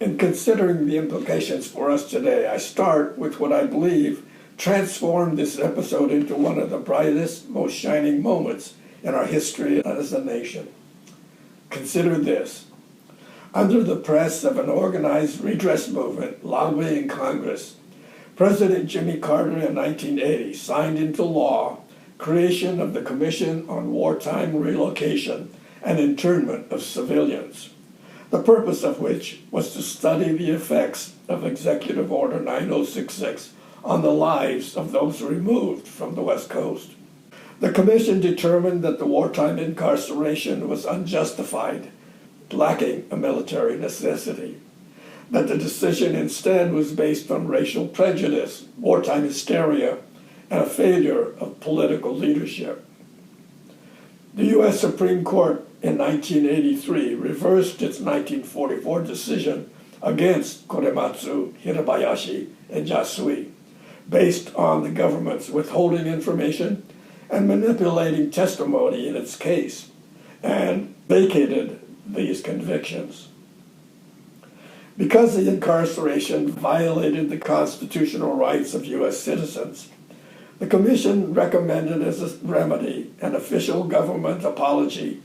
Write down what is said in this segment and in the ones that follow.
In considering the implications for us today, I start with what I believe transformed this episode into one of the brightest, most shining moments in our history as a nation. Consider this. Under the press of an organized redress movement lobbying Congress, President Jimmy Carter in 1980 signed into law creation of the Commission on Wartime Relocation and Internment of Civilians, the purpose of which was to study the effects of Executive Order 9066 on the lives of those removed from the West Coast. The Commission determined that the wartime incarceration was unjustified, lacking a military necessity, that the decision instead was based on racial prejudice, wartime hysteria, and a failure of political leadership. The U.S. Supreme Court in 1983 reversed its 1944 decision against Korematsu, Hirabayashi, and Yasui, based on the government's withholding information and manipulating testimony in its case, and vacated these convictions. Because the incarceration violated the constitutional rights of U.S. citizens, the Commission recommended as a remedy an official government apology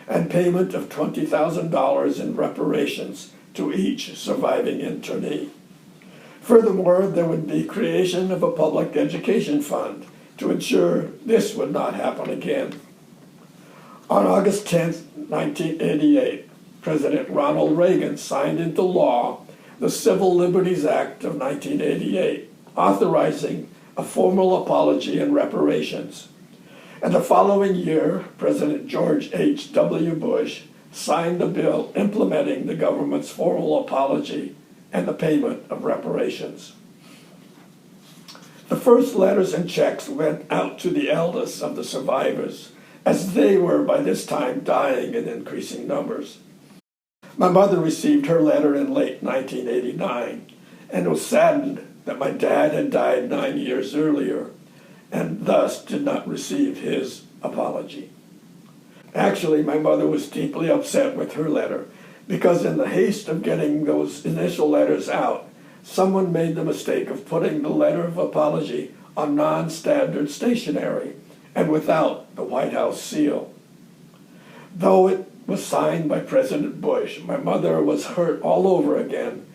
and payment of $20,000 in reparations to each surviving internee. Furthermore, there would be creation of a public education fund to ensure this would not happen again. On August 10, 1988, President Ronald Reagan signed into law the Civil Liberties Act of 1988, authorizing a formal apology and reparations. And the following year, President George H.W. Bush signed the bill implementing the government's formal apology and the payment of reparations. The first letters and checks went out to the eldest of the survivors, as they were by this time dying in increasing numbers. My mother received her letter in late 1989 and was saddened that my dad had died 9 years earlier and thus did not receive his apology. Actually, my mother was deeply upset with her letter because in the haste of getting those initial letters out, someone made the mistake of putting the letter of apology on non-standard stationery and without the White House seal. Though it was signed by President Bush, my mother was hurt all over again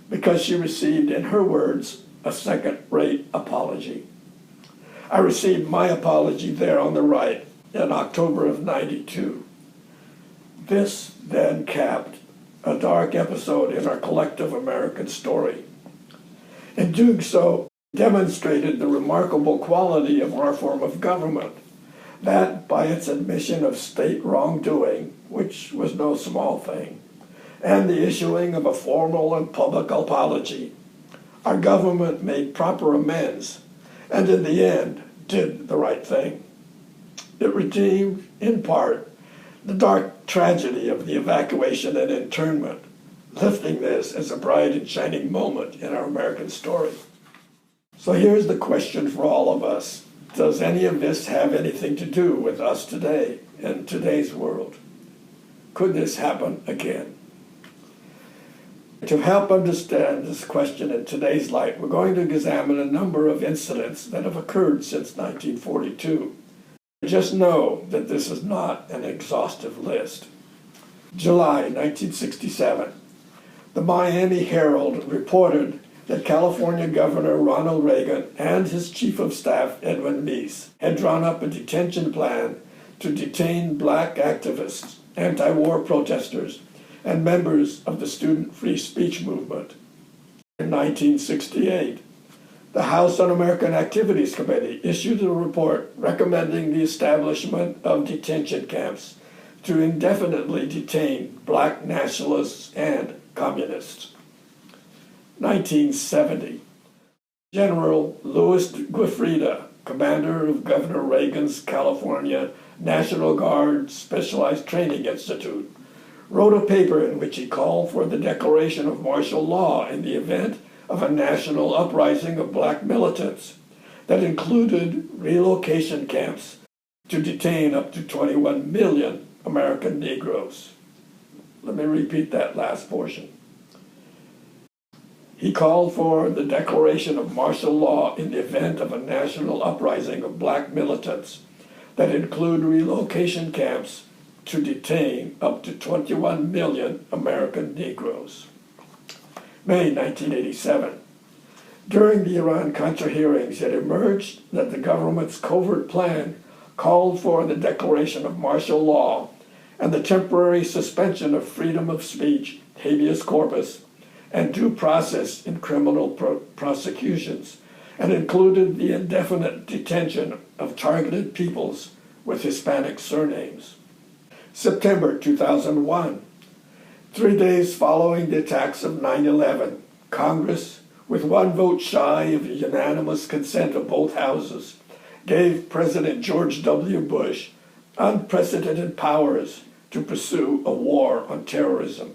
because she received, in her words, a second-rate apology. I received my apology there on the right in October of '92. This then capped a dark episode in our collective American story. In doing so, demonstrated the remarkable quality of our form of government, that by its admission of state wrongdoing, which was no small thing, and the issuing of a formal and public apology, our government made proper amends, and in the end did the right thing. It redeemed, in part, the dark tragedy of the evacuation and internment, lifting this as a bright and shining moment in our American story. So here's the question for all of us. Does any of this have anything to do with us today, in today's world? Could this happen again? To help understand this question in today's light, we're going to examine a number of incidents that have occurred since 1942. Just know that this is not an exhaustive list. July 1967, the Miami Herald reported that California Governor Ronald Reagan and his Chief of Staff, Edwin Meese, had drawn up a detention plan to detain black activists, anti-war protesters, and members of the student free speech movement. In 1968, the House Un-American Activities Committee issued a report recommending the establishment of detention camps to indefinitely detain black nationalists and communists. 1970, General Louis Guifrida, commander of Governor Reagan's California National Guard Specialized Training Institute, wrote a paper in which he called for the declaration of martial law in the event of a national uprising of black militants that included relocation camps to detain up to 21 million American Negroes. Let me repeat that last portion. He called for the declaration of martial law in the event of a national uprising of black militants that include relocation camps to detain up to 21 million American Negroes. May 1987. During the Iran-Contra hearings, it emerged that the government's covert plan called for the declaration of martial law and the temporary suspension of freedom of speech, habeas corpus, and due process in criminal prosecutions, and included the indefinite detention of targeted peoples with Hispanic surnames. September 2001. 3 days following the attacks of 9/11, Congress, with one vote shy of unanimous consent of both houses, gave President George W. Bush unprecedented powers to pursue a war on terrorism.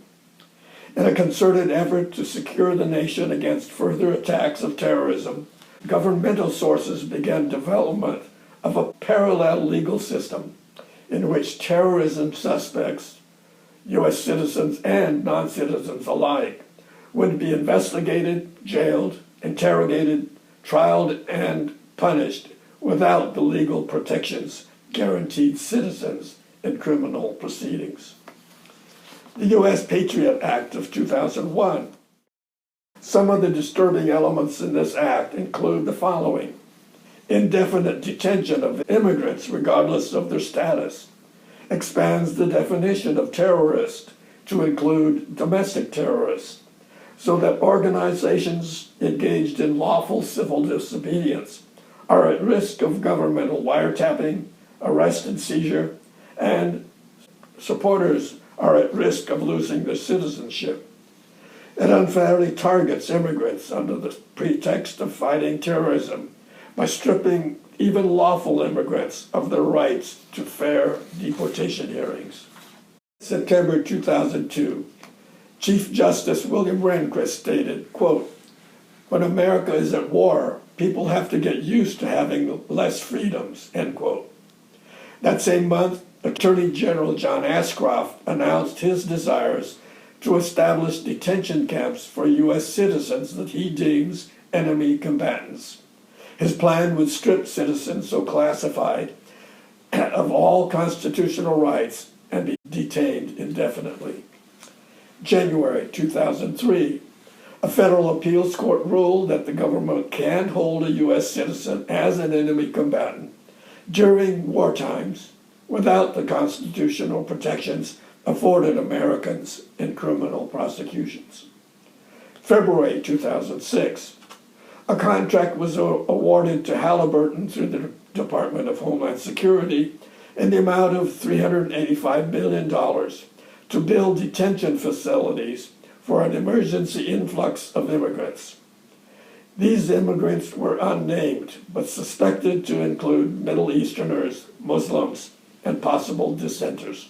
In a concerted effort to secure the nation against further attacks of terrorism, governmental sources began development of a parallel legal system in which terrorism suspects, U.S. citizens and non-citizens alike, would be investigated, jailed, interrogated, trialed, and punished without the legal protections guaranteed citizens in criminal proceedings. The U.S. Patriot Act of 2001. Some of the disturbing elements in this act include the following: indefinite detention of immigrants regardless of their status, expands the definition of terrorist to include domestic terrorists, so that organizations engaged in lawful civil disobedience are at risk of governmental wiretapping, arrest and seizure, and supporters are at risk of losing their citizenship. It unfairly targets immigrants under the pretext of fighting terrorism by stripping even lawful immigrants of their rights to fair deportation hearings. September 2002. Chief Justice William Rehnquist stated, quote, "When America is at war, people have to get used to having less freedoms," end quote. That same month, Attorney General John Ashcroft announced his desires to establish detention camps for U.S. citizens that he deems enemy combatants. His plan would strip citizens so classified of all constitutional rights and be detained indefinitely. January 2003, a federal appeals court ruled that the government can hold a U.S. citizen as an enemy combatant during war times without the constitutional protections afforded Americans in criminal prosecutions. February 2006, a contract was awarded to Halliburton through the Department of Homeland Security in the amount of $385 million to build detention facilities for an emergency influx of immigrants. These immigrants were unnamed, but suspected to include Middle Easterners, Muslims, and possible dissenters.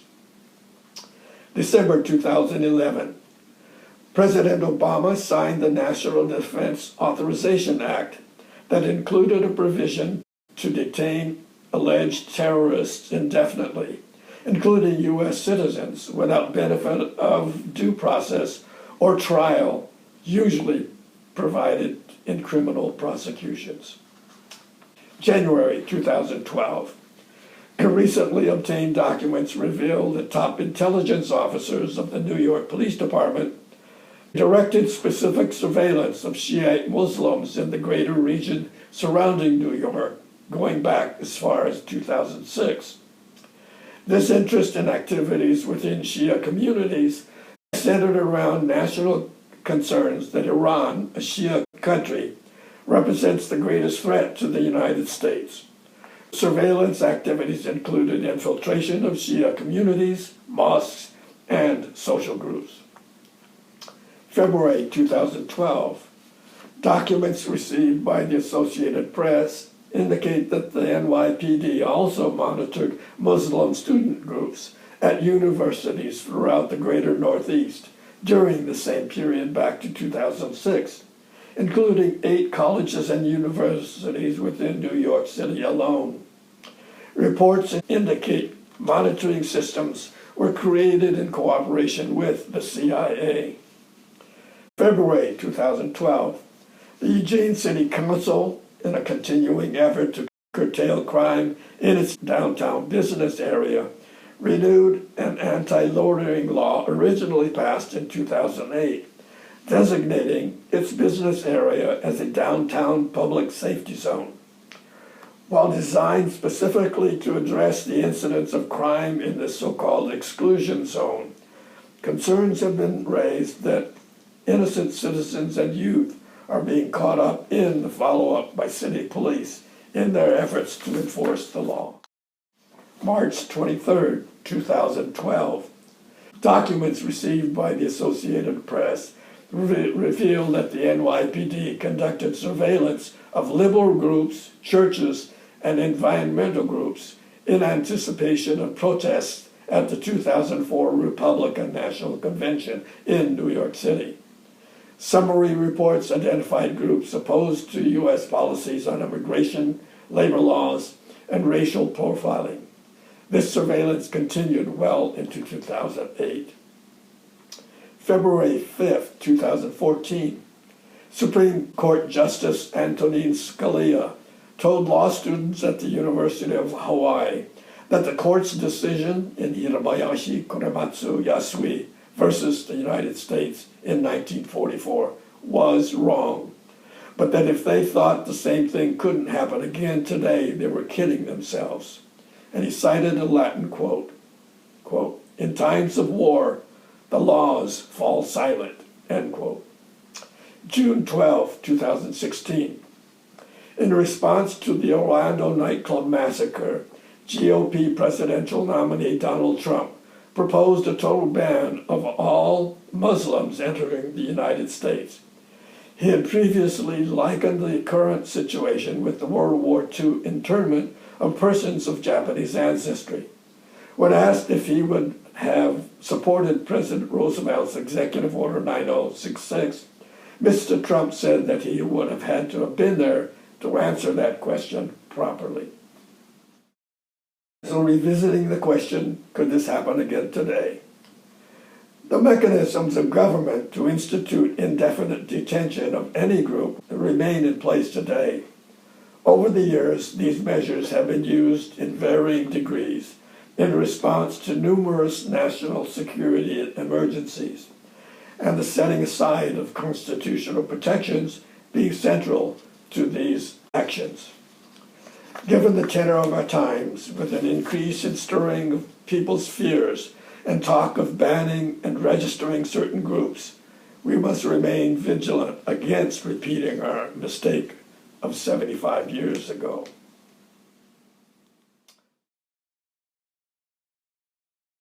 December 2011, President Obama signed the National Defense Authorization Act that included a provision to detain alleged terrorists indefinitely, including U.S. citizens, without benefit of due process or trial, usually provided in criminal prosecutions. January 2012. Recently obtained documents reveal that top intelligence officers of the New York Police Department directed specific surveillance of Shiite Muslims in the greater region surrounding New York, going back as far as 2006. This interest in activities within Shia communities centered around national concerns that Iran, a Shia country, represents the greatest threat to the United States. Surveillance activities included infiltration of Shia communities, mosques, and social groups. February 2012. Documents received by the Associated Press indicate that the NYPD also monitored Muslim student groups at universities throughout the greater Northeast during the same period back to 2006, including 8 colleges and universities within New York City alone. Reports indicate monitoring systems were created in cooperation with the CIA. February 2012, the Eugene City Council, in a continuing effort to curtail crime in its downtown business area, renewed an anti-loitering law originally passed in 2008, designating its business area as a downtown public safety zone. While designed specifically to address the incidence of crime in the so-called exclusion zone, concerns have been raised that innocent citizens and youth are being caught up in the follow-up by city police in their efforts to enforce the law. March 23, 2012. Documents received by the Associated Press reveal that the NYPD conducted surveillance of liberal groups, churches, and environmental groups in anticipation of protests at the 2004 Republican National Convention in New York City. Summary reports identified groups opposed to U.S. policies on immigration, labor laws, and racial profiling. This surveillance continued well into 2008. February 5, 2014, Supreme Court Justice Antonin Scalia told law students at the University of Hawaii that the court's decision in Hirabayashi Korematsu Yasui versus the United States in 1944 was wrong, but that if they thought the same thing couldn't happen again today, they were kidding themselves. And he cited a Latin quote, "In times of war, the laws fall silent," end quote. June 12, 2016. In response to the Orlando nightclub massacre, GOP presidential nominee Donald Trump proposed a total ban of all Muslims entering the United States. He had previously likened the current situation with the World War II internment of persons of Japanese ancestry. When asked if he would have supported President Roosevelt's Executive Order 9066, Mr. Trump said that he would have had to have been there to answer that question properly. So revisiting the question, could this happen again today? The mechanisms of government to institute indefinite detention of any group remain in place today. Over the years, these measures have been used in varying degrees in response to numerous national security emergencies, and the setting aside of constitutional protections being central to these actions. Given the tenor of our times, with an increase in stirring of people's fears and talk of banning and registering certain groups, we must remain vigilant against repeating our mistake of 75 years ago.